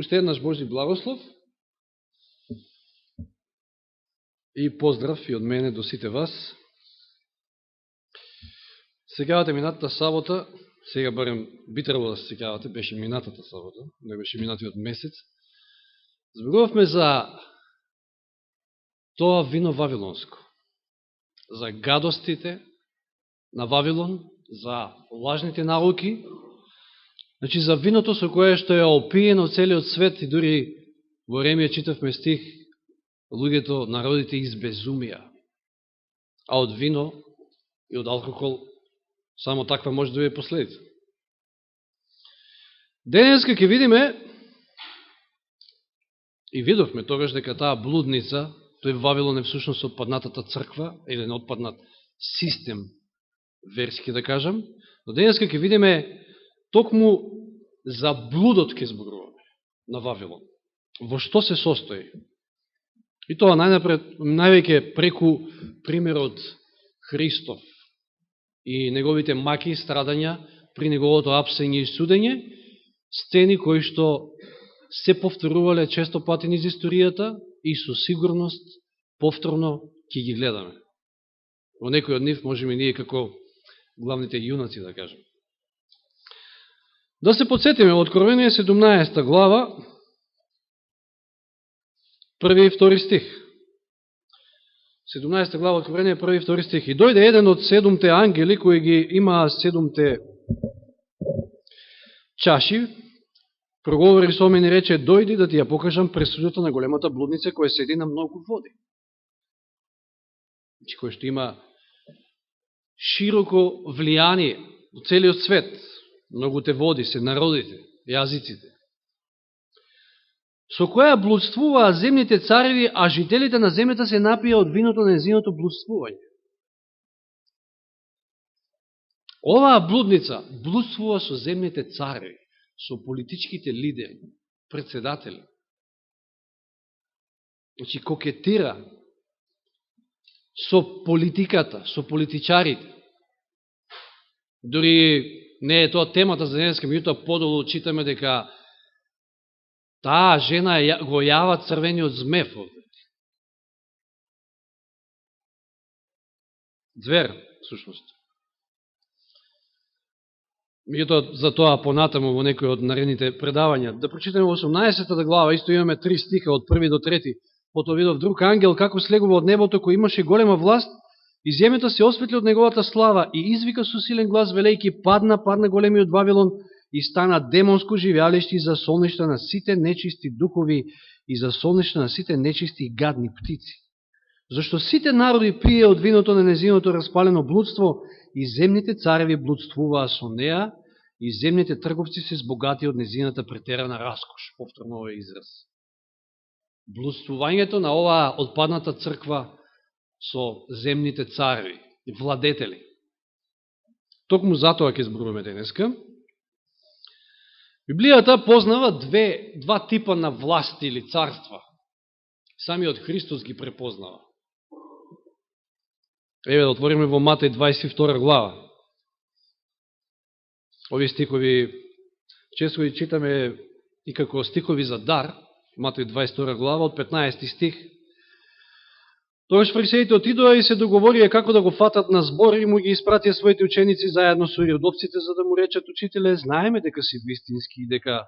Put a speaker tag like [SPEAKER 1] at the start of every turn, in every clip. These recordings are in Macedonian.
[SPEAKER 1] Уште еднаш Божи благослов и поздрав и од мене до сите вас. Секавате минатата сабота, сега барем би требало да се секавате, беше минатата сабота, не беше минатиот месец. Зборувавме за тоа вино вавилонско, за гадостите на Вавилон, за лажните науки, значи за виното со кое што е опиено целиот свет и дури во Ремија читавме стих, луѓето, народите избезумија. А од вино и од алкохол само таква може да биде последица. Денеска ќе видиме и видовме тогаш дека таа блудница, тој Вавилон е всушност отпаднатата црква, или не отпаднат систем верски да кажам, но денеска ќе видиме токму за блудот ќе зборуваме на Вавилон. Во што се состои? И тоа највеќе преку примерот Христов и неговите маки и страдања при неговото апсење и судење, сцени кои што се повторувале често пати низ историјата и со сигурност повторно ќе ги гледаме. Во некој од нив можеме ние како главните јунаци да кажем. Да се подсетиме, Откровение 17 глава, 1 и 2 стих. 17 глава Откровение, 1 и 2 стих. И дојде еден од 7 ангели, кои ги имаа 7 чаши, проговори со мене и рече, дојди да ти ја покажам пресудата на големата блудница, која седи на многу води. Кој што има широко влијание во целиот свет, многуте води се народите, јазиците, со која блудствуваа земните цареви, а жителите на земјата се напија од виното на незиното блудствување. Оваа блудница блудствува со земните цареви, со политичките лидери, председатели. Значи, кокетира со политиката, со политичарите. Дори не е тоа темата за денеска, меѓутоа подолу читаме дека таа жена го јава црвениот змев овде. Звер, всушност. Меѓутоа за тоа понатаму во некој од наредните предавања. Да прочитаме 18 глава, исто имаме 3 стиха од 1 до 3. Потоа видов друг ангел како слегува од небото, кој имаше голема власт, и земјата се осветли од неговата слава и извика со силен глас велејки, падна големиот Вавилон и стана демонско живеалиште за солништа на сите нечисти духови и за солништа на сите нечисти и гадни птици. Зашто сите народи пие од виното на незиното распалено блудство и земните цареви блудствуваа со неа и земните трговци се збогати од незината претерана раскош. Повторно овој израз. Блудствувањето на оваа отпадната црква со земните цареви, владетели. Токму затоа ќе зборуваме денеска. Библијата познава два типа на власти или царства. Самиот Христос ги препознава. Еве да отвориме во Матеј 22 глава. Ови стихови често ги читаме и како стихови за дар. Матеј 22 глава од 15 стих. Тогаш фарисеите отидоа и се договорија како да го фатат на збор и му ги испратија своите ученици заедно со иродовците, за да му речат, учителе, знаеме дека си вистински и дека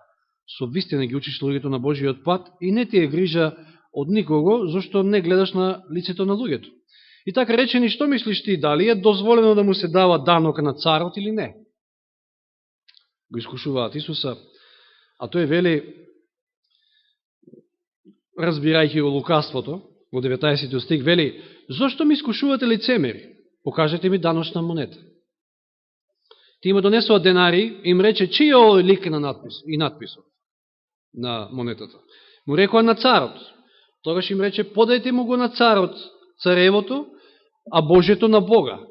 [SPEAKER 1] со вистина ги учиш луѓето на Божиот пат и не ти е грижа од никого, зашто не гледаш на лицето на луѓето. И така речени, што мислиш ти, дали е дозволено да му се дава данок на царот или не? Го искушуваат Исуса, а тој вели, разбирајќи го лукавството, во 19 стих, вели, зошто ми искушувате лицемери? Покажете ми даночна монета. Ти има донесува денари, им рече, чиј е овој лик на надписот на монетата? Му рекоа на царот. Тогаш им рече, подајте му го на царот, царевото, а Божето на Бога.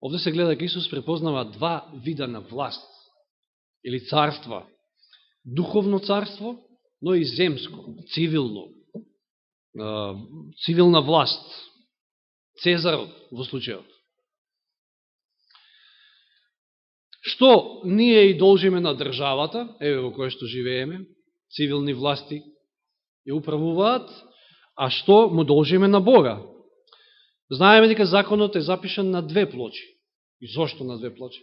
[SPEAKER 1] Овде се гледа дека Исус препознава два вида на власт, или царства. Духовно царство, но и земско, цивилно. Цивилна власт. Цезарот во случајот. Што ние и должиме на државата, еве во која што живееме, цивилни власти ја управуваат, а што му должиме на Бога. Знаеме дека законот е запишан на 2 плочи. И зошто на 2 плочи?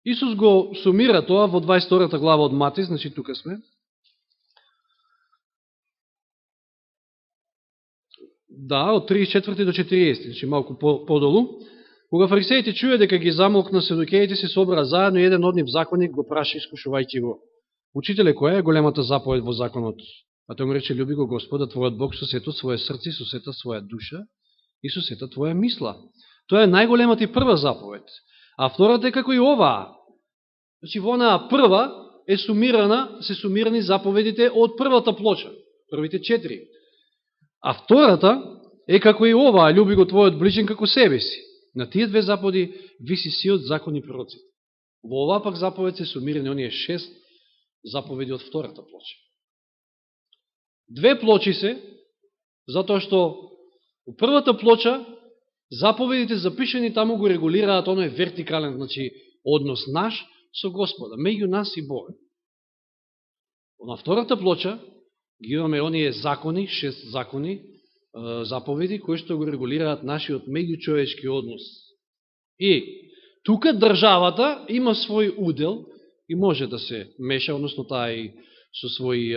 [SPEAKER 1] Исус го сумира тоа во 22 глава од Матеј, значи тука сме. Да, од 34 до 40, значи малку подолу. Кога фарисеите чуе дека ги замолкна седукеите, се собра заедно, и еден од нив законник го праша, искушувајќи го: Учителе, која е големата заповед во законот? А тој му рече: люби го Господа твојот Бог со сето своје срце, со сета своја душа и со сета твоја мисла. Тоа е најголемата и прва заповед. А втората е како и оваа. Значи, во онаа прва се сумирани заповедите од првата плоча, првите 4. А втората е како и оваа: люби го твојот ближен како себе си. На тие 2 заповеди виси сиот закон и пророците. Во оваа пак заповед се сумирани оние 6 заповеди од втората плоча. 2 плочи се, затоа што во првата плоча заповедите запишени таму го регулираат оној вертикален, значи однос наш со Господа, меѓу нас и Бога. На втората плоча ги имаме оние закони, 6 закони, заповеди, кои што го регулираат нашиот меѓучовечки однос. И тука државата има свој удел и може да се меша, односно таа и со своји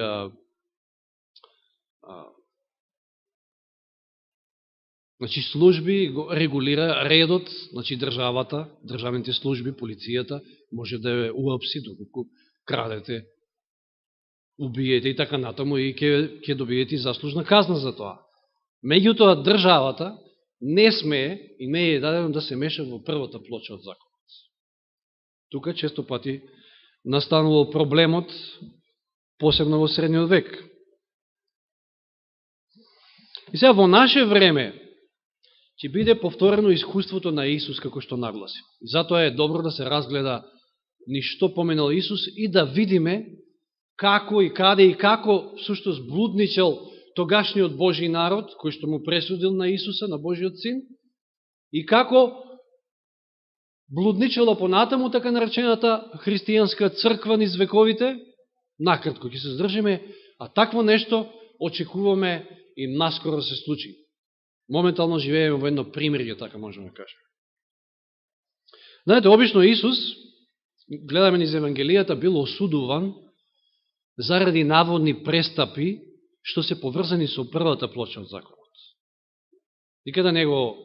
[SPEAKER 1] значи служби го регулира редот, значи државата, државните служби, полицијата може да ја уапси доколку крадете, убиете и така натаму, и ќе добиете заслужна казна за тоа. Меѓутоа државата не смее и не е дадено да се меша во првата плоча од законот. Тука често пати настанувал проблемот, посебно во средниот век. И сега во наше време ќе биде повторено искуството на Исус, како што нагласи. И затоа е добро да се разгледа ни што поменал Исус и да видиме како и каде и како всушност блудничал тогашниот Божи народ, кој што му пресудил на Исуса, на Божиот Син, и како блудничала понатаму така наречената христијанска црква низ вековите. Накратко ќе се здржиме, а такво нешто очекуваме и наскоро се случи. Моментално живееме во едно примирје, така можеме да кажеме. Знаете, обично Исус, гледаме низ Евангелијата, бил осудуван заради наводни престапи што се поврзани со првата плоча од законот. Никада не го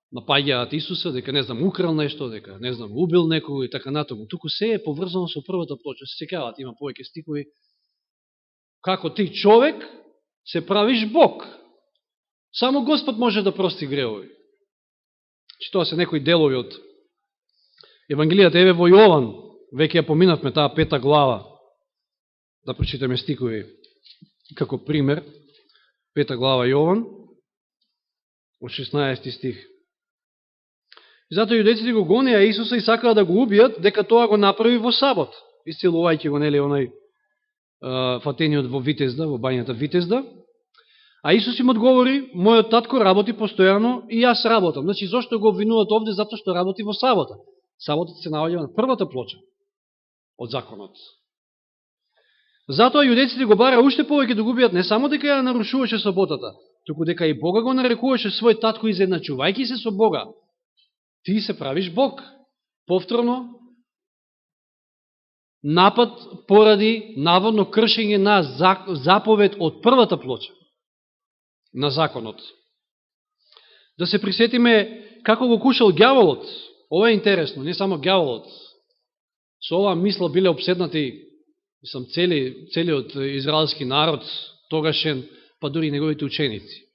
[SPEAKER 1] напаѓаат Исуса, дека не знам украл нешто, дека не знам убил некого и така натаму. Туку се е поврзано со првата плоча. Се сеќавате, има повеќе стикови. Како ти човек се правиш Бог. Само Господ може да прости гревови. Тоа се некои делови од Евангелијата. Еве во Јован, веќе ја поминавме таа 5 глава, да прочитаме стикови како пример. 5 глава Јован, од 16 стих. И затоа јудејците го гонеа Исуса и сакаа да го убијат, дека тоа го направи во сабот, исцелувајќи го, нели, оној фатениот во Витезда, во бањата Витезда. А Исус им одговори: мојот татко работи постојано и јас работам. Значи, зошто го обвинуваат овде? Затоа што работи во сабота. Саботот се наоѓа на првата плоча од законот. Затоа јудејците го бара уште повеќе да го убијат, не само дека ја нарушуваше саботата, туку дека и Бога го нарекуваше свој татко, изедначувајќи се со Бога. Ти се правиш Бог. Повторно, напад поради наводно кршење на заповед од првата плоча на законот. Да се присетиме како го кушал ѓаволот. Ова е интересно, не само ѓаволот. Со оваа мисла биле обседнати целиот израелски народ, тогашен, па дури и неговите ученици.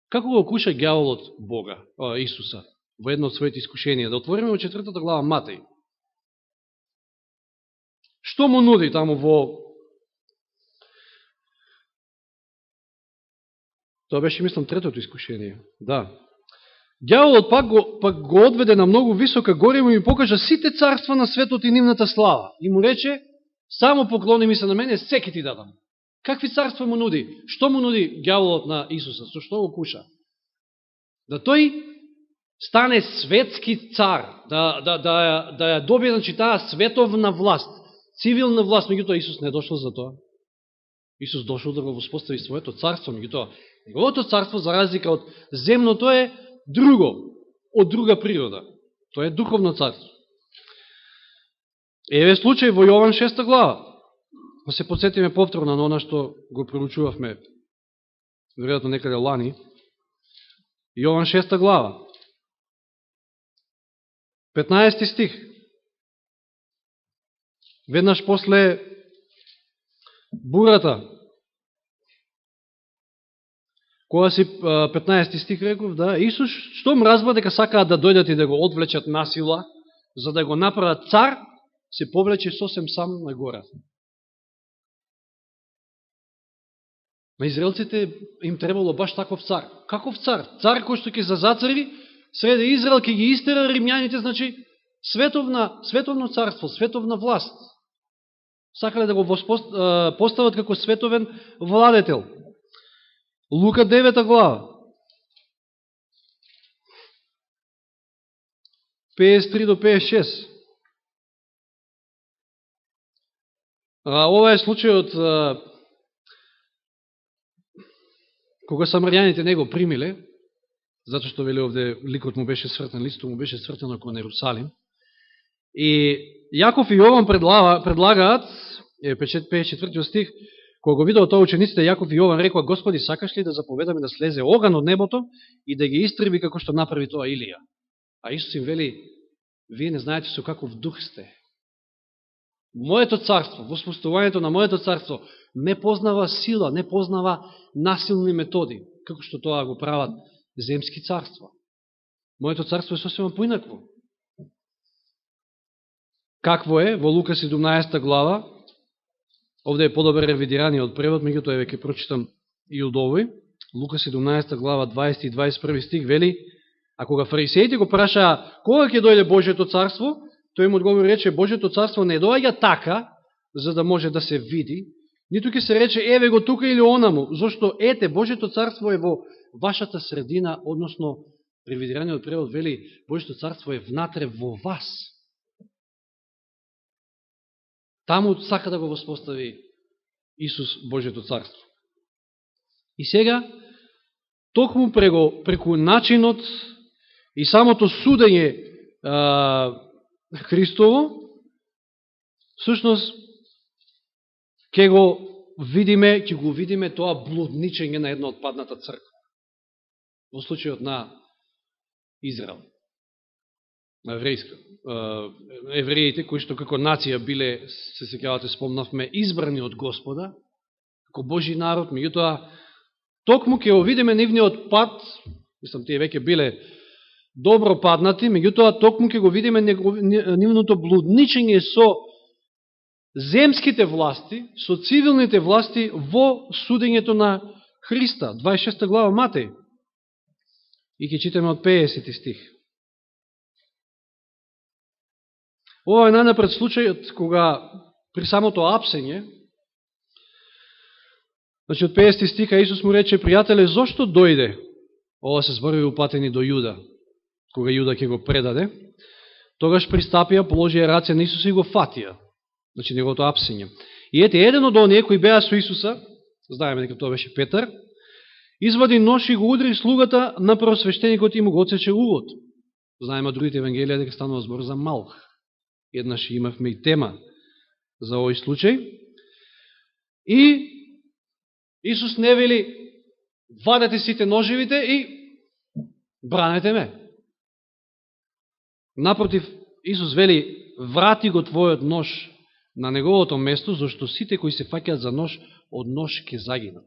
[SPEAKER 1] Како го куша ѓаволот Бога, Исуса, во едно од своите искушенија? Да отвориме во 4 глава Матеј. Што му нуди таму во... Тоа беше, мислам, 3-то искушение. Да. Ѓаволот пак го одведе на многу висока горе и му ми покажа сите царства на светот и нивната слава. И му рече: само поклони ми се на мене, секи ти дадам. Какви царства му нуди? Што му нуди ѓаволот на Исуса? Со што го куша? Да тој стане светски цар, да ја добие, значи, таа световна власт, цивилна власт, меѓутоа Исус не дошол за тоа. Исус дошол да го воспостави своето царство, меѓутоа неговото царство, за разлика од земното, е друго, од друга природа. Тоа е духовно царство. Еве случај во Јован 6 глава. Да се подсетиме повторно на она што го проучувавме, веројатно некаде лани. Јован 6 глава. 15 стих. Веднаш после бурата, кога си 15 стих реков, да, Исус штом разбра дека сакаат да дојдат и да го одвлечат насила, за да го направат цар, се повлече сосем сам на гора. На израелците им требало баш таков цар. Каков цар? Цар кој што ќе зацари среде Израел, ќе ги истера римјаните, значи световно царство, световна власт. Сакале да го постават како световен владетел. Лука 9 глава. 53 до 56. Ова е случајот кога самарјаните не го примиле, затоа што вели овде ликот му беше свртен, листото му беше свртено кон Ерусалим. И Јаков и Јован предлагаат, 54 стих, кога го видео тоа учениците, Јаков и Јован рекоа: Господи, сакаш ли да заповедаме да слезе оган од небото и да ги истреби како што направи тоа Илија? А Исус им вели: вие не знаете со каков дух сте. Моето царство, воспоставувањето на моето царство не познава сила, не познава насилни методи, како што тоа го прават земски царства. Моето царство е сосема поинакво. Какво е? Во Лука 17 глава, овде е подобро ревидираниот превод, меѓутоа еве ќе прочитам и од овој. Лука 17 глава 20 и 21 стих вели: а кога фарисеите го прашаа кога ќе дојде Божјето царство, тој им одговори рече: Божјето царство не доаѓа така, за да може да се види, ниту ќе се рече еве го тука или онаму, зашто ете, Божјето царство е во вашата средина, односно ревидираниот превод вели: Божјето царство е внатре во вас. Таму сака да го воспостави Исус Божјето царство. И сега, токму преку начинот и самото судење Христово, всушност ќе го видиме тоа блудничење на една отпадната црква. Во случајот на Израел, на евреите, кои што како нација биле, се сеќавате, спомнавме, избрани од Господа, како Божи народ, меѓутоа, токму ќе го видиме нивниот пат, мислам, тие веќе биле добро паднати, меѓутоа, токму ќе го видиме нивното блудничење со земските власти, со цивилните власти во судењето на Христа. 26 глава Матеј. И ќе читаме од 50 стих. Ова е најнапред случајот кога при самото апсење, значи од 50 стиха Исус му рече: пријателе, зошто дојде? Ова се зборови упатени до Јуда, кога Јуда ќе го предаде. Тогаш пристапија, положија раце на Исуса и го фатија. Значи неговото апсење. И ете, еден од оние кои беа со Исуса, знаеме дека тоа беше Петар, извади нож и го удри слугата на првосвештеникот и му го отсече увод. Знаеме од другите евангелија дека станува збор за Малх. Еднаш имавме и тема за овој случај. И Исус не вели: вадете сите ножевите и бранете ме. Напротив, Исус вели: врати го твојот нож на неговото место, зашто сите кои се фаќаат за нож, од нож ќе загинат.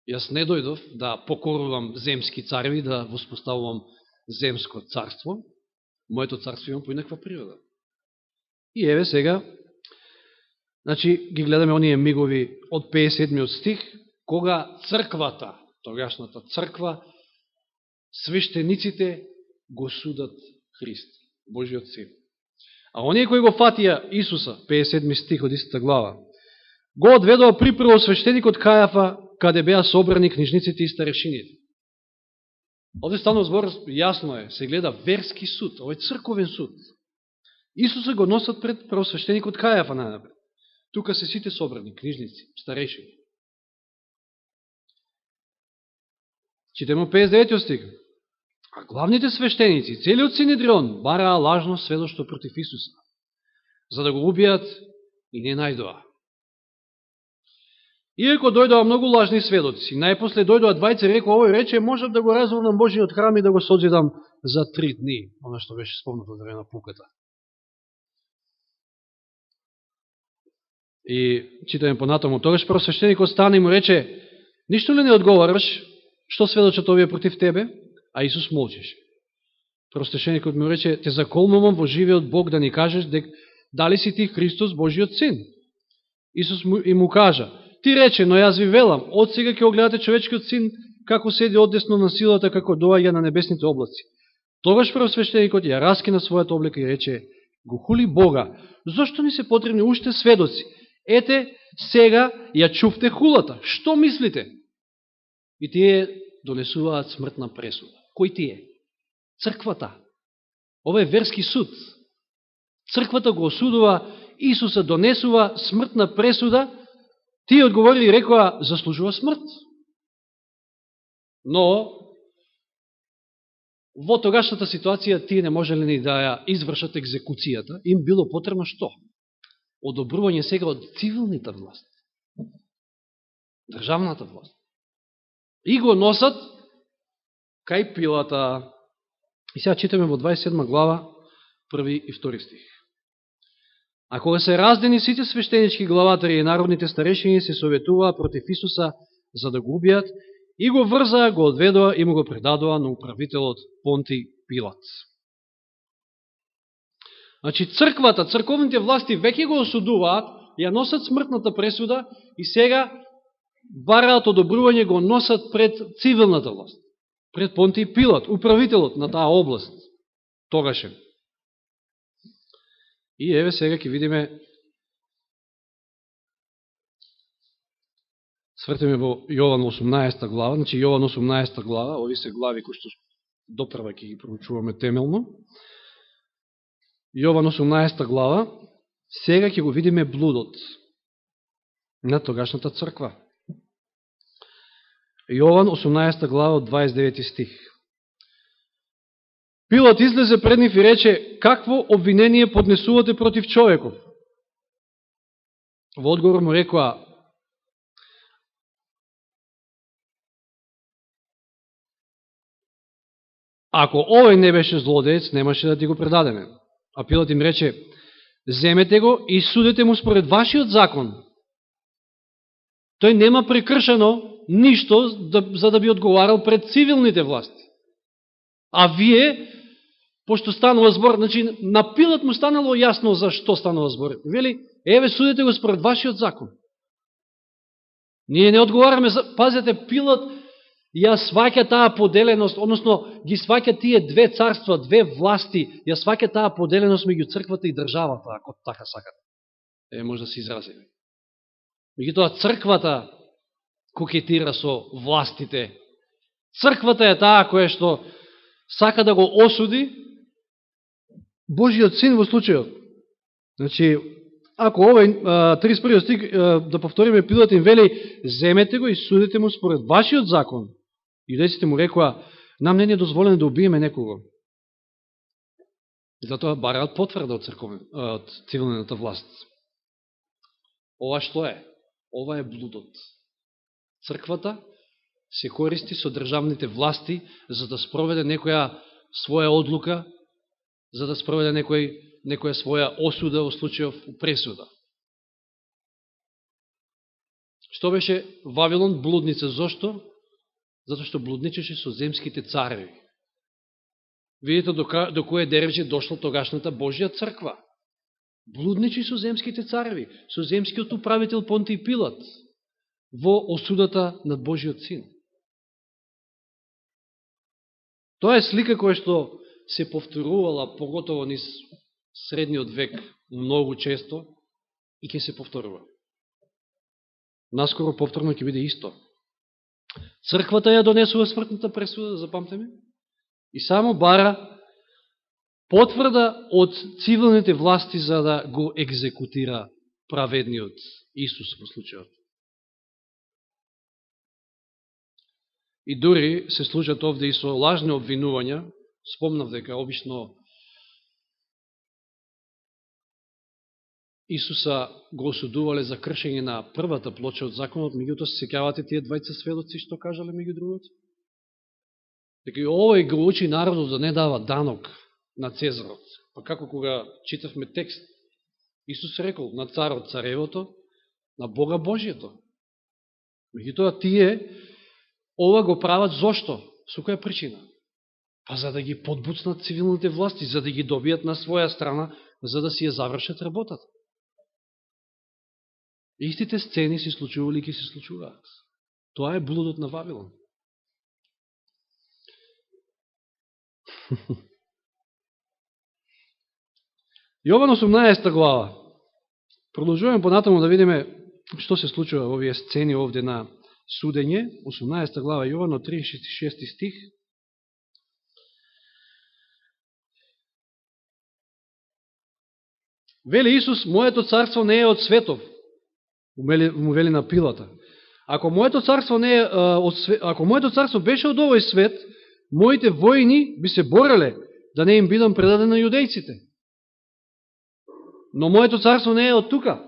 [SPEAKER 1] Јас не дојдов да покорувам земски цареви, да воспоставувам земско царство. Моето царство има поинаква природа. И еве сега, значи, ги гледаме оние мигови од 57 стих, кога црквата, тогашната црква, свештениците го судат Христ, Божиот Син. А оние кои го фатија Исуса, 57 стих од истата глава, го одведоа при првосвештеникот Кајафа, каде беа собрани книжниците и старешините. Овде станува збор, јасно е, се гледа верски суд, овој црковен суд. Исуса го носат пред првосвештеникот Кајафа најнапред. Тука се сите собрани, книжници, старешини. Читаме 59 стих. А главните свештеници, целиот Синедрион, бараа лажно сведоштво против Исуса, за да го убијат и не најдоа. Иако дојдоа многу лажни сведоци, најпосле дојдоа двајца и рекоа, овој рече, можам да го разврнам Божиот храм и да го созидам за 3 дни. Оно што беше спомнато за време на пуката. И читаме понатаму, тогаш првосвештеникот стана и му рече, ништо ли не одговараш, што сведочат овие против тебе? А Исус молчеше. Првосвештеникот му рече, те заколмувам во живиот Бог да ни кажеш дали си ти Христос, Божиот син. Исус му кажа, ти рече, но јас ви велам, од сега ќе огледате човечкиот син, како седи одесно на силата, како доаѓа на небесните облаци. Тогаш првосвештеникот ја раскина својата облека и рече, го хули Бога, зошто ни се потребни уште сведоци? Ете, сега ја чувте хулата. Што мислите? И тие донесуваат смртна пресуда. Кој тие? Црквата. Ова е верски суд. Црквата го осудува, Исуса донесува смртна пресуда, тие одговорили и рекоа, заслужува смрт. Но, во тогашната ситуација, тие не можели ни да ја извршат екзекуцијата, им било потребно што? Одобрување сега од цивилните власти. Државната власт. И го носат кај Пилата. И сега читаме во 27 глава, 1 и 2 стих. А кога се раздени сите свештенички главатари и народните старешини се советуваа против Исуса за да го убијат и го врзаа, го одведоа и му го предадоа на управителот Понти Пилат. Значи црквата, црковните власти веќе го осудуваат, ја носат смртната пресуда и сега бараат одобрување, го носат пред цивилната власт, пред Понти Пилат, управителот на таа област, тогашен. И еве сега ќе видиме, свртиме во Јован 18 глава, значи Јован 18 глава, ови се глави кои што допрва ќе ги проучуваме темелно. Јован 18 глава, сега ќе го видиме блудот на тогашната црква. Јован 18 глава од 29 стих. Пилат излезе пред нив и рече, какво обвинение поднесувате против човеков? Во одговор му рекоа, ако овој не беше злодеец, немаше да ти го предадеме. А Пилат им рече, земете го и судете му според вашиот закон. Тој нема прекршено ништо за да би одговарал пред цивилните власти. А вие, пошто станува збор, значи на Пилат му станало јасно за што станува збор. Вели, еве судете го според вашиот закон. Ние не одговараме за... Пазете, Пилат ја сваќа таа поделеност, односно ги сваќа тие две царства, две власти, ја сваќа таа поделеност меѓу црквата и државата, ако така сакат. Може да се изразиме. Меѓутоа црквата кокетира со властите. Црквата е таа која што сака да го осуди Божиот син во случајот. Значи, ако овој 31 стих, да повториме, Пилат им вели, земете го и судите му според вашиот закон. Јудејците му рекоа, нам не е дозволено да убиеме некого. И затоа бараат потврда од цивилната власт. Ова што е? Ова е блудот. Црквата се користи со државните власти за да спроведе некоја своја одлука, за да спроведе некоја своја осуда во случајов пресуда. Што беше Вавилон? Блудница. Зошто? Зато што блудничеше со земските цареви. Видите до кој деревје дошла тогашната Божја црква. Блудничи со земските цареви, со земскиот управител Понти Пилат во осудата над Божиот син. Тоа е слика која што се повторувала, поготово низ средниот век, многу често, и ќе се повторува. Наскоро повторно ќе биде исто. Црквата ја донесува смртната пресуда, запамтеме, И само бара потврда од цивилните власти за да го екзекутира праведниот Исус во случајот. И дури се случат овде и со лажни обвинувања. Спомнав дека обично Исуса го осудувале за кршење на првата плоча од законот, меѓутоа се сеќавате тие двајца сведоци што кажале меѓу другото? Дека и овој го учи народот да не дава данок на Цезарот. Па како кога читавме текст, Исус рекол на царот царевото, на Бога Божието. Меѓутоа тие ова го прават зошто? Со која причина? Па за да ги подбуцнат цивилните власти, за да ги добијат на своја страна, за да си ја завршат работата. Истите сцени се случували и ќе се случуваат. Тоа е блудот на Вавилон. Јован 18 глава. Продолжуваме понатаму да видиме што се случува во овие сцени овде на судење. 18 глава Јован од 36 стих. Вели Исус, моето царство не е од светов. Му вели на Пилата. Ако моето царство беше од овој свет, моите војни би се бореле да не им бидам предаден на јудејците. Но моето царство не е од тука.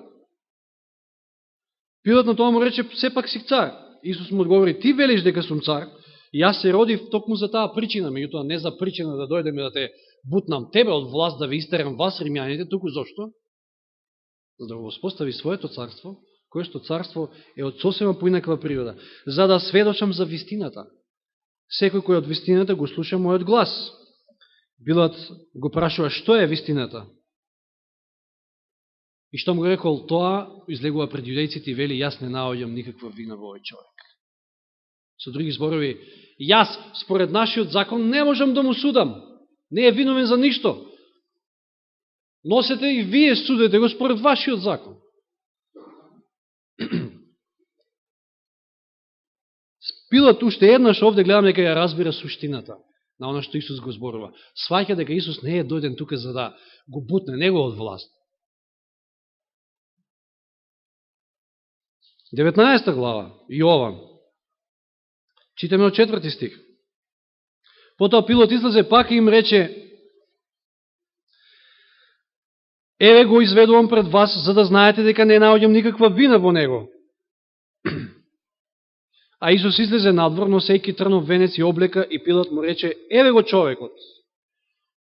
[SPEAKER 1] Пилат на тоа му рече, сепак си цар. Исус му одговори, ти велиш дека сум цар, и јас се родив токму за таа причина, меѓутоа не за причина да дојдеме да те бутнам тебе од власт, да ви истерам вас, римјаните, туку зошто? За да го воспостави своето царство, кое што царство е од сосема поинаква природа, за да сведочам за вистината. Секој кој од вистината го слуша мојот глас. Пилат го прашува што е вистината. И што му го рекол тоа, излегува пред јудејците и вели, јас не наоѓам никаква вина во овој човек. Со други зборови, јас, според нашиот закон, не можам да му судам. Не е виновен за ништо. Носете и вие судете го според вашиот закон. Пилат уште еднаш овде гледаме дека ја разбира суштината на она што Исус го зборува. Сваќа дека Исус не е дојден тука за да го бутне него од власт. 19 глава, Јован. Читаме од 4 стих. Потоа Пилат излезе пак и им рече, еве го изведувам пред вас, за да знаете дека не наоѓам никаква вина во него. А Исус излезе надвор, носејќи трнов венец и облека, и Пилат му рече, еве го човекот.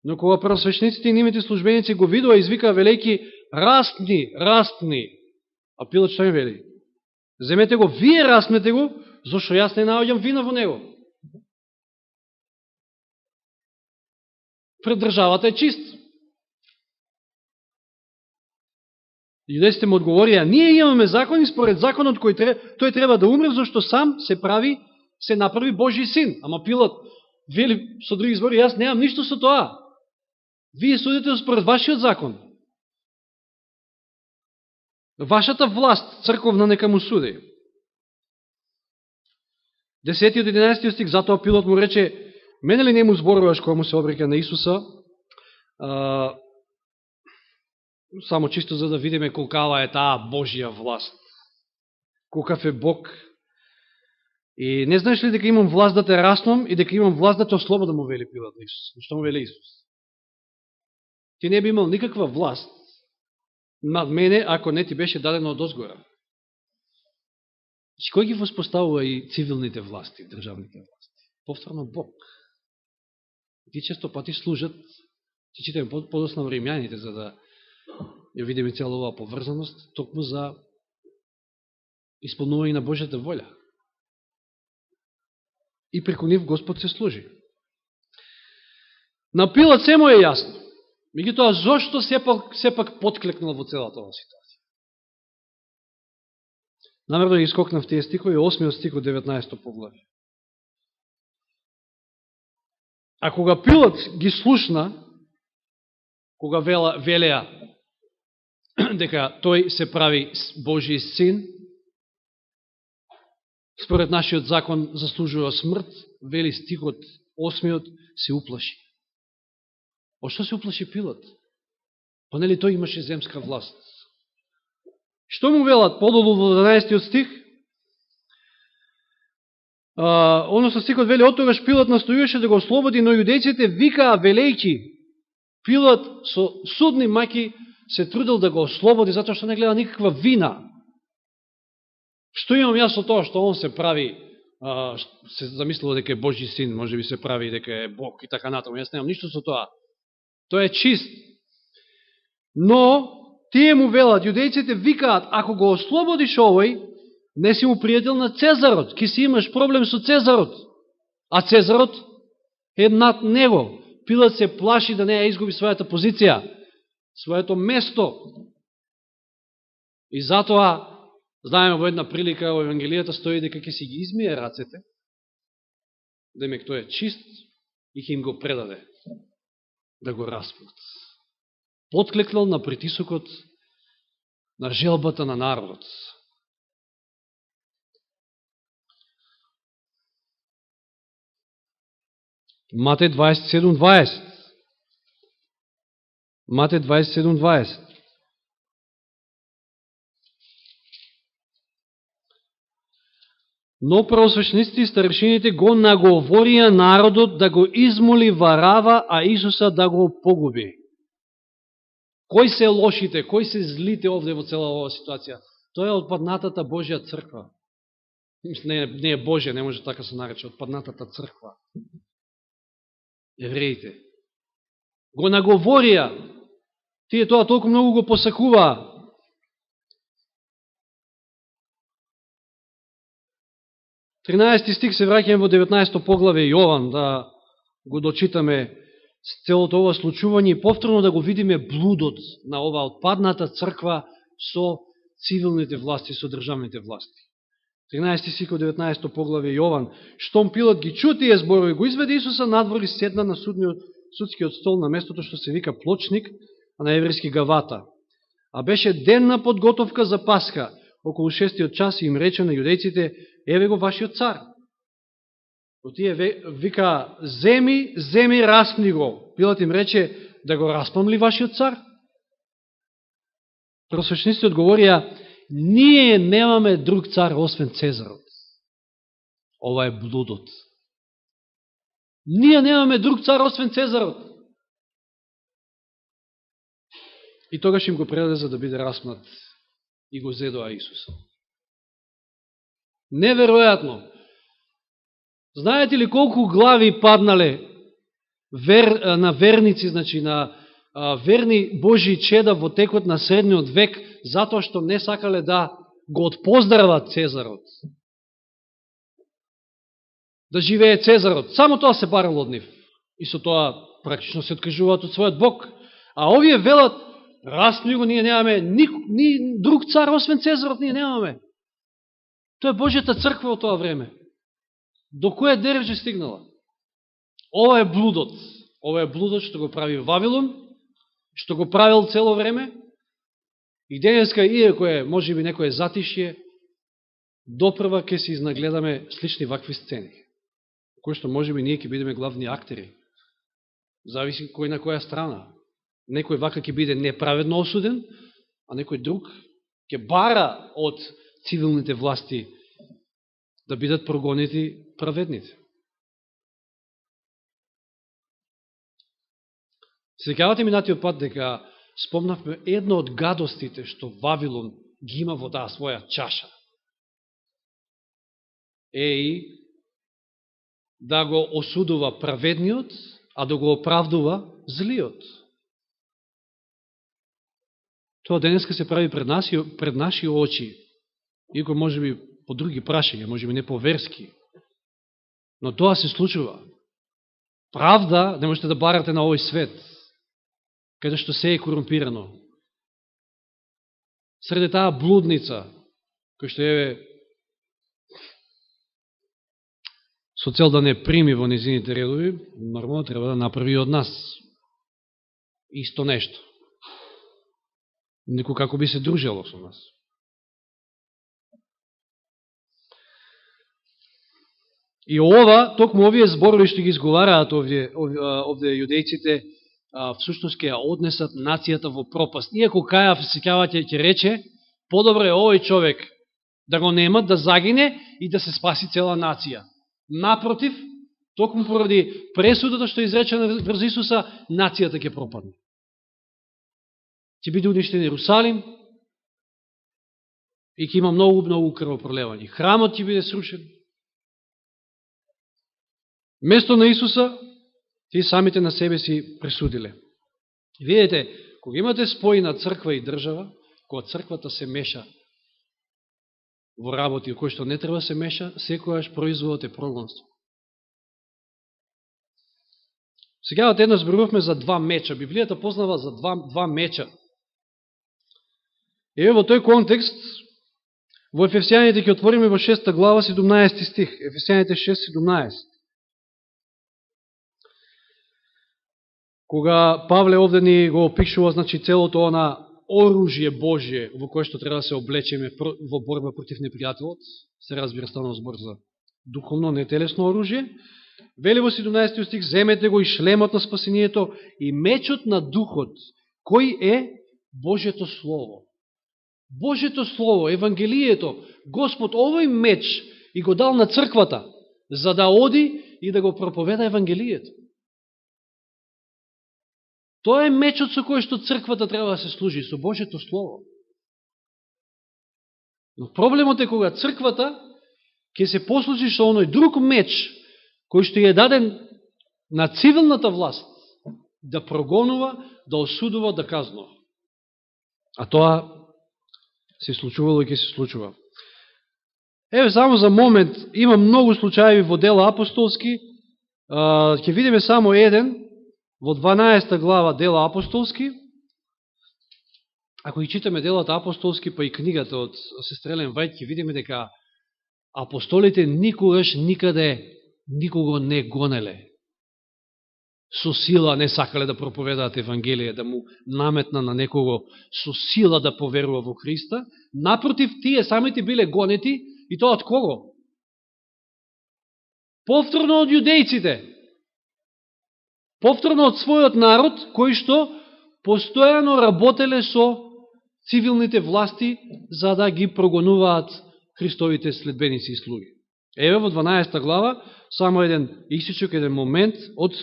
[SPEAKER 1] Но кога првосвещениците и нивните службеници го видува, извика велејки, растни, растни. А Пилат што им вели? Земете го, вие раснете го, зашто јас не наоѓам вина во него. Пред државата е чист. Јудејците му одговорија, ние имаме закон и според законот тој треба да умре, зашто сам се направи Божи син. Ама Пилат вели со други збори, јас немам ништо со тоа. Вие судите според вашиот закон. Вашата власт, црковна, нека му суди. 10 од 11 стих, затоа Пилат му рече, мене ли не му зборуваш кога му се обрека на Исуса, само чисто за да видиме колкава е таа Божија власт. Колкав е Бог. И не знаеш ли дека имам власт да те раснам и дека имам власт да те ослободам, му вели Пилат на Исус. Што му вели Исус? Ти не би имал никаква власт над мене, ако не ти беше дадено од озгора. Кој ги воспоставува и цивилните власти, државните власти? Повторно Бог. Ти често пати служат, ќе читаме подосно римјаните, за да ја видиме цела оваа поврзаност, токму за исполнување на Божјата волја. И преку нив Господ се служи. На Пилат се му е јасно. Меѓутоа, зошто сепак подклекнал во целата оваа ситуација? Намерно ги искокнав тие стихови, 8 стих од 19 поглавје. А кога Пилат ги слушна, кога велеа дека тој се прави Божи син, според нашиот закон заслужува смрт, вели стихот 8 се уплаши. Од што се уплаши Пилат? Па нели тој имаше земска власт? Што му велат подолу во 12 стих? Односно стихот вели, оттогаш Пилат настојуваше да го ослободи, но јудејците викаа велејки. Пилат со судни маки се трудил да го ослободи, затоа што не гледа никаква вина. Што имам јас со тоа што он се прави, се замислува дека е Божи син, може би се прави дека е Бог и така натаму. Јас немам ништо со тоа. Тоа е чист. Но, тие му велат, јудејците викаат, ако го ослободиш овој, не си му пријател на Цезарот, ки си имаш проблем со Цезарот. А Цезарот е над него. Пилат се плаши да не ја изгуби својата позиција, своето место. И затоа, знаеме во една прилика во Евангелијата стои дека ќе си ги измие рацете, демек тој е чист и ќе им го предаде да го распнат. Потклекнал на притисокот на желбата на народот. Матеј 27:20. Матеј 27:20. Но првосвещениците и старешините го наговорија народот да го измоли Варава, а Исуса да го погуби. Кои се лошите, кои се злите овде во цела оваа ситуација? Тоа е отпаднатата Божја црква. Не е Божја, не може така се нарече, отпаднатата црква. Евреите. Го наговорија. Тие тоа толку многу го посакуваа. Тринаести стих се враќаме во 19 поглаве Јован, да го дочитаме с целото ова случување и повторно да го видиме блудот на оваа отпадната црква со цивилните власти, со државните власти. 13 стих од 19 поглаве Јован. Штом Пилат ги чу тие зборови, го изведе Исуса надвор и седна на судскиот стол на местото што се вика Плочник, а на еврејски Гавата. А беше ден на подготовка за Пасха. Околу 6 час им рече на јудејците, еве го вашиот цар. Но тие вика, земи, распни го. Пилат им рече, да го распам ли вашиот цар? Првосвещениците одговорија, ние немаме друг цар освен Цезарот. Ова е блудот. Ние немаме друг цар освен Цезарот. И тогаш им го предаде за да биде распнат и го зедоа Исуса. Неверојатно. Знаете ли колку глави паднале на верници, значи на верни Божии чеда во текот на средниот век, затоа што не сакале да го отпоздрават Цезарот. Да живее Цезарот. Само тоа се барало од нив. И со тоа практично се откажуваат од својот Бог. А овие велат, распни го, ние немаме ни друг цар, освен Цезарот, ние немаме. Тоа е Божјата црква во тоа време. До која дереже стигнала? Ова е блудот. Ова е блудот што го прави Вавилон, што го правил цело време. И денеска, иако е, може би, некој затишје, допрва ќе се изнагледаме слични вакви сцени. Кој што може би ние ќе бидеме главни актери. Зависи кој на која страна. Некој вака ќе биде неправедно осуден, а некој друг ќе бара од цивилните власти да бидат прогонети праведните. Се сеќавате минатиот пат дека спомнавме едно од гадостите што Вавилон ги има во таа своја чаша. И да го осудува праведниот, а да го оправдува злиот. Тоа денеска се прави пред наши очи, иако може би по други прашања, може би не по верски. Но тоа се случува. Правда не можете да барате на овој свет, каде што се е корумпирано. Среде таа блудница, кој што е со цел да не прими во низините редови, нормално треба да направи од нас исто нешто. Никој како би се дружело со нас. И токму овие зборови што ги изговараат овде јудејците, всушност ќе ја однесат нацијата во пропаст. Иако Кајаф, сеќавате, ќе рече, подобро е овој човек да го немат, да загине и да се спаси цела нација. Напротив, токму поради пресудата што е изречена врз Исуса, нацијата ќе пропадне. Ќе биде уништен Иерусалим и ќе има многу крвопролевање. Храмот ќе биде срушен. Место на Исуса, тие самите на себе си пресудиле. Видете, кога имате спој на црква и држава, кога црквата се меша во работи кои што не треба се меша, секојаш производот е прогонство. Сега еднаш зборувавме за два меча. Библијата познава за два меча. Еве во тој контекст, во Ефесијаните ќе отвориме во 6 глава 17 стих. Ефесијаните 6:17. Кога Павле овде ни го опишува, значи, целото она оружје Божие во кое што треба да се облечеме во борба против непријателот, се разбира станува збор за духовно, не телесно оружје, вели во 17 стих: земете го и шлемот на спасението и мечот на духот, кој е Божјето Слово. Божјето Слово, Евангелието, Господ овој меч и го дал на црквата, за да оди и да го проповеда Евангелието. Тоа е мечот со кој што црквата треба да се служи, со Божјето Слово. Но проблемот е кога црквата ќе се послужи со оној друг меч, кој што е даден на цивилната власт, да прогонува, да осудува, да казнува. А тоа се случувало и ќе се случува. Еве, само за момент, има многу случаи во Дела апостолски, ќе видиме само еден, во 12 глава Дела апостолски. Ако ги читаме Делата апостолски, па и книгата од сестра Елен Вајд, ќе видиме дека апостолите никогаш, никаде, никого не гонеле. Со сила не сакале да проповедаат Евангелие, да му наметна на некого со сила да поверува во Христа. Напротив, тие самите биле гонети, и тоа од кого? Повторно од јудејците. Повторно од својот народ, кој што постојано работеле со цивилните власти за да ги прогонуваат Христовите следбеници и слуги. Еве во 12 глава, само еден исичок, еден момент од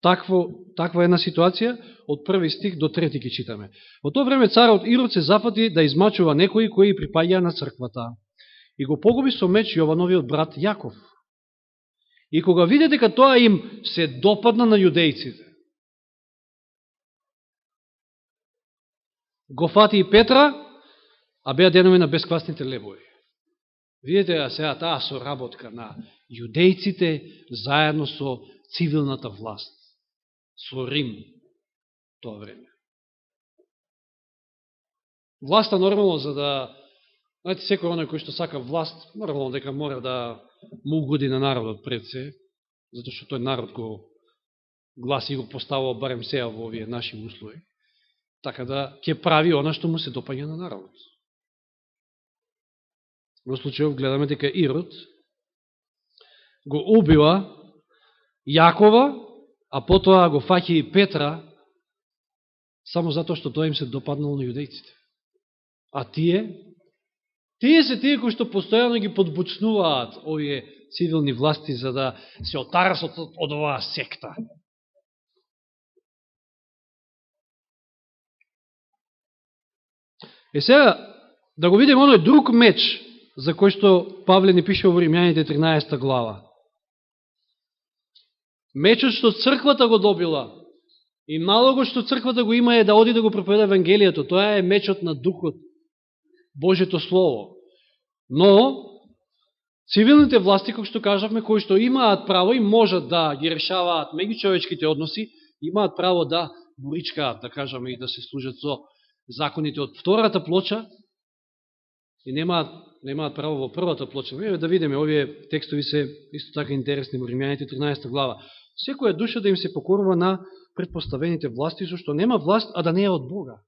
[SPEAKER 1] таква една ситуација, од 1 стих до 3 ги читаме. Во тоа време царот Ирод се зафати да измачува некои кои припаѓаа на црквата и го погуби со меч Јовановиот брат Јаков. И кога виде дека тоа им се допадна на јудејците, го фати и Петра, а беа денови на бесквасните лебови. Видите сега таа соработка на јудејците заедно со цивилната власт, со Рим тоа време. Власта нормално, за да, знаете, секој оној кој што сака власт, нормално дека мора да му угоди на народот пред се, затоа што тој народ го гласи и го поставува барем сега во овие наши услови, така да ќе прави она што му се допаѓа на народот. Во случајов гледаме дека Ирод го убива Јакова, а потоа го фаќа и Петра, само затоа што тоа им се допаднало на јудејците. А тие се тие кои што постојано ги подбуцнуваат овие цивилни власти за да се отарасат од оваа секта. Сега, да го видим оној друг меч, за кој што Павле ни пише во Римјаните 13 глава. Мечот што црквата го добила и налогот што црквата го има е да оди да го проповеда Евангелието. Тоа е мечот на Духот, Божјето Слово. Но, цивилните власти, како што кажавме, кои што имаат право и можат да ги решаваат меѓучовечките односи, имаат право да боричкаат, да кажаме, и да се служат со законите од втората плоча, и немаат право во првата плоча. Да видиме, овие текстови се исто така интересни во Римјаните 13 глава. Секоја душа да им се покорува на предпоставените власти, зашто нема власт, а да не е од Бога.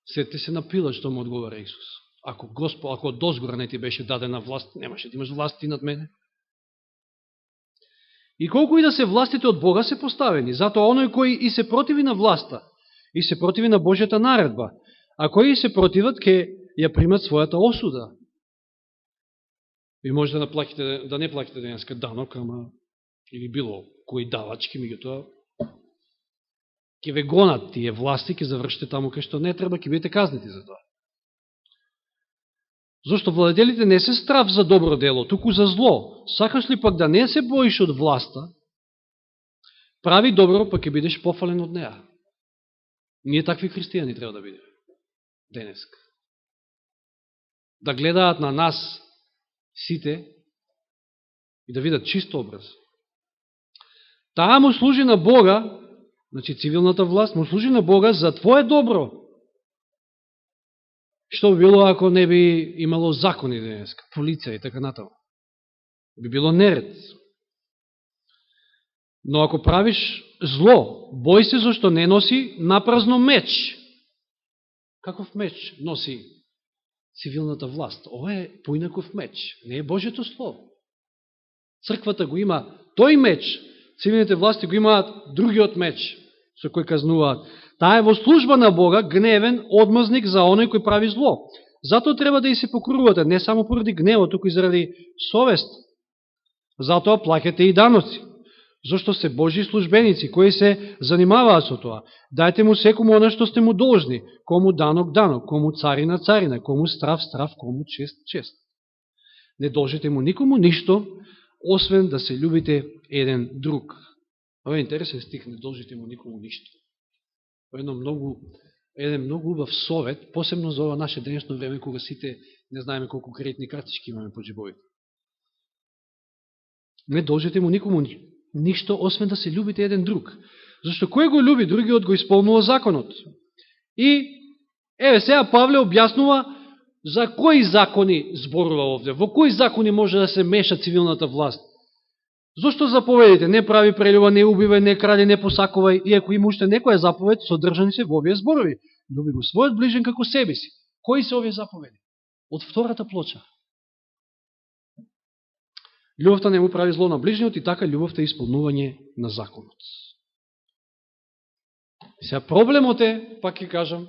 [SPEAKER 1] Сетте се на Пилат што му одговара Исус. Ако дозгора не ти беше дадена власт, немаше да имаш власт ти над мене. И колку и да се властите од Бога се поставени, затоа оној кој и се противи на власта, и се противи на Божјата наредба, а кои се противат, ќе ја примат својата осуда. Ви може да не плаките денеска данок, ама или било кој давачки, меѓутоа ќе ве гонат тие власти, ќе завршите таму кај што не треба, ќе бидете казнити за тоа. Зошто владетелите не се страв за добро дело, туку за зло. Сакаш ли пак да не се боиш од власта, прави добро, па ќе бидеш пофален од неа. Ние такви христијани треба да бидеме денеска. Да гледаат на нас сите и да видат чист образ. Таа му служи на Бога, значи цивилната власт, му служи на Бога за твое добро. Што би било ако не би имало закони денеска, полиција и така натаму? Би било неред. Но ако правиш зло, бој се зашто не носи напразно меч. Каков меч носи цивилната власт? Ова е поинаков меч, не е Божјето слово. Црквата го има тој меч, цивилните власти го имаат другиот меч, со кој казнуваат. Таа е во служба на Бога, гневен одмазник за оној кој прави зло. Затоа треба да и се покорувате, не само поради гневот, туку и заради совест. Затоа плаќате и даноци, зашто се Божји службеници, кои се занимаваат со тоа. Дајте му секому она што сте му должни, кому данок данок, кому царина царина, кому страв страв, кому чест чест. Не должите му никому ништо, освен да се љубите еден друг. Ова е интересен стих, не должите му никому ништо. Еден многу убав совет, посебно за ова наше денешно време, кога сите не знаеме колку кредитни картички имаме по джебовите. Не должите му никому ништо, освен да се љубите еден друг. Зашто кој го љуби, другиот го исполнува законот. И, еве сега Павле објаснува за кои закони зборува овде, во кои закони може да се меша цивилната власт. Зошто заповедите? Не прави прелюба, не убивај, не кради, не посакувај, иако има уште некоја заповед, содржани се во овие зборови. Люби го својот ближен како себе си. Кои се овие заповеди? Од втората плоча. Љубовта не му прави зло на ближниот и така љубовта е исполнување на законот. Сега проблемот е, пак ќе кажам,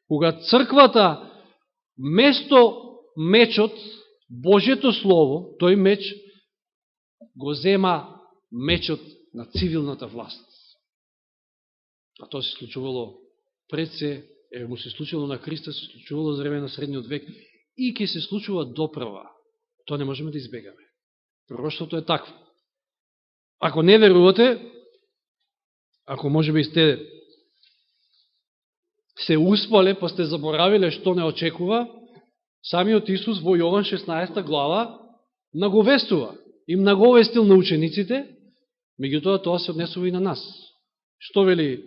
[SPEAKER 1] кога црквата место мечот, Божјето слово, тој меч го зема мечот на цивилната власт. А тоа се случувало пред се, му се случило на Христа, се случувало за време на средниот век и ќе се случува допрва. Тоа не можеме да избегаме. Пророштвото е такво. Ако не верувате, ако може би сте се успале, па сте заборавиле што не очекува, самиот Исус во Јован 16 глава наговестува. Им наговестил на учениците, меѓутоа тоа се однесува и на нас. Што вели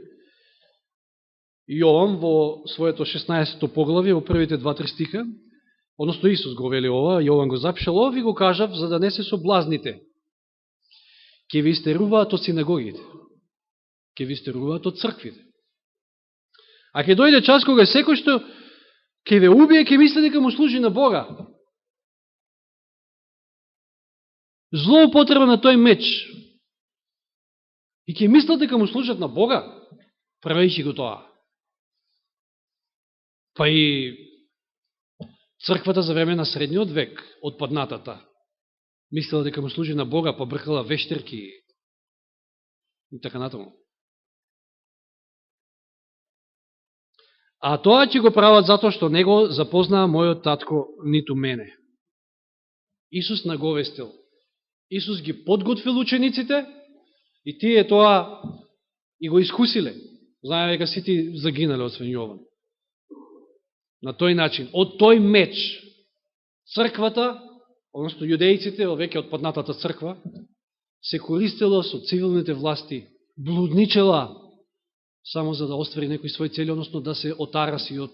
[SPEAKER 1] Јован во своето 16 поглавие, во првите 2-3 стиха, односно Исус го вели ова, Јован го запишал, ова ви го кажав, за да не се соблазните. Ке ви истеруваат од синагогите, ке ви истеруваат од црквите. А ке дојде час кога секој што ке ве убие, ке мисли дека му служи на Бога. Злоупотреба на тој меч. И ке мислат дека му служат на Бога, правејќи го тоа. Па и црквата за време на средниот век, отпаднатата, мислила дека му служи на Бога, па бркала вештерки и така натаму. А тоа ќе го прават затоа што не го запознаа мојот татко, ниту мене. Исус наговестил. Исус ги подготвил учениците и тие тоа и го искусиле. Знаеме дека сите загинале од Свен Јован. На тој начин, од тој меч, црквата, односно јудејците, веќе од паднатата црква, се користила со цивилните власти, блудничела, само за да оствари некои своји цели, односно да се отараси од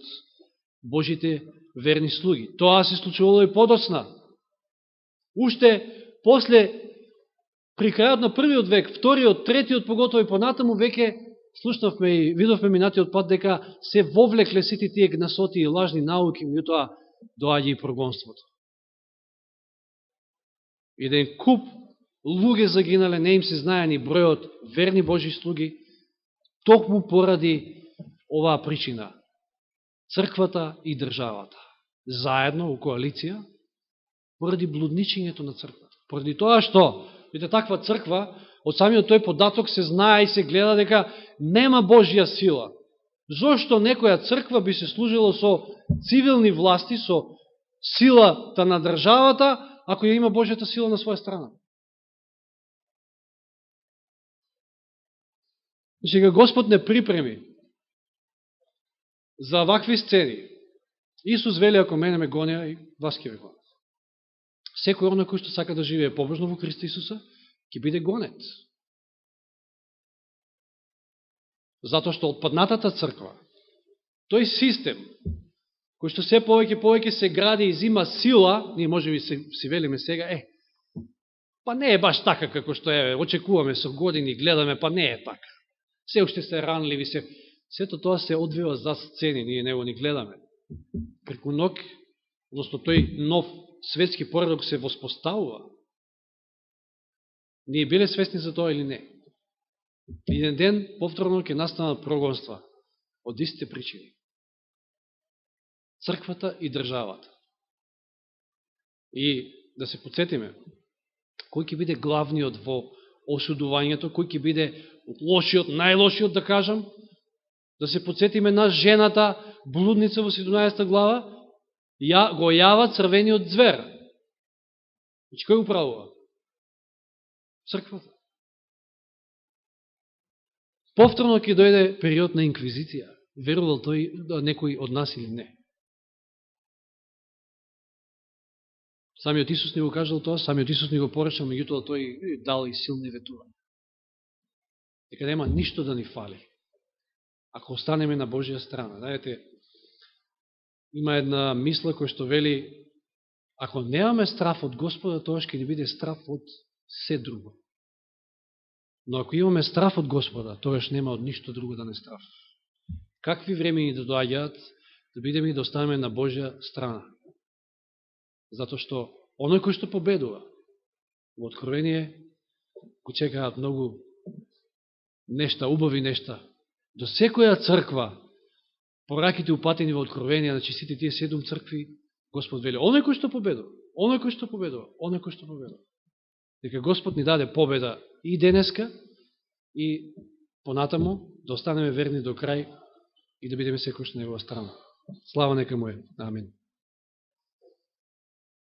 [SPEAKER 1] Божите верни слуги. Тоа се случувало и подоцна. Уште после, при крајот на првиот век, вториот, третиот, поготово и понатаму, веќе слушнавме и видовме минатиот пат дека се вовлекле сите тие гнасоти и лажни науки, меѓутоа доаѓа и прогонството. Еден куп луѓе загинале, не им се знае ни бројот верни Божи слуги, токму поради оваа причина. Црквата и државата, заедно, у коалиција, поради блудничењето на црквата. Поради тоа што, видите, таква црква, од самиот тој податок се знае и се гледа дека нема Божја сила. Зошто некоја црква би се служила со цивилни власти, со силата на државата, ако ја има Божјата сила на своја страна? Сега Господ не припреми за вакви сцени. Исус вели, ако мене ме гоня, и вас ќе ве гонат. Секој оној кој што сака да живее побожно во Христа Исуса, ќе биде гонет. Затоа што отпаднатата црква, тој систем, кој што се повеќе се гради и зима сила, ние може би си велиме сега, па не е баш така како што очекуваме со години, гледаме, па не е така. Се уште се ранливи, сето тоа се одвива за сцени, ние него ни гледаме. Преку ног, одnosno тој нов светски поредок се воспоставува. Ние биле свесни за тоа или не? Еден ден повторно ќе настанат прогонства од истите причини. Црквата и државата. И да се подсетиме, кој ќе биде главниот во осудувањето, кој ќе биде лошиот, најлошиот, да кажам, да се подсетиме на жената, блудница во 17 глава, го јава црвениот звер. Значи, кој го правува? Црквата. Повторно ќе дојде период на инквизиција. Верувал тој некој од нас или не? Самиот Исус не го кажал тоа, самиот Исус не го порачал, меѓутоа тој дал и силни ветувања. Дека нема ништо да ни фали, ако останеме на Божја страна. Знаете, има една мисла која што вели, ако немаме страв од Господа, тоа ќе ни биде страв од се друго. Но ако имаме страв од Господа, тогаш нема од ништо друго да не страв. Какви времени да доаѓаат, да бидеме и да останеме на Божја страна. Затоа што оној кој што победува во Откровение го чекаат многу нешта, убави нешта. До секоја црква, пораките упатени во Откровение, значи сите тие 7 цркви, Господ вели, оној кој што победува, оној кој што победува, оној кој што победува. Дека Господ ни даде победа и денеска, и понатаму да останеме верни до крај и да бидеме секојаш на Негова страна. Слава нека му е. Амин.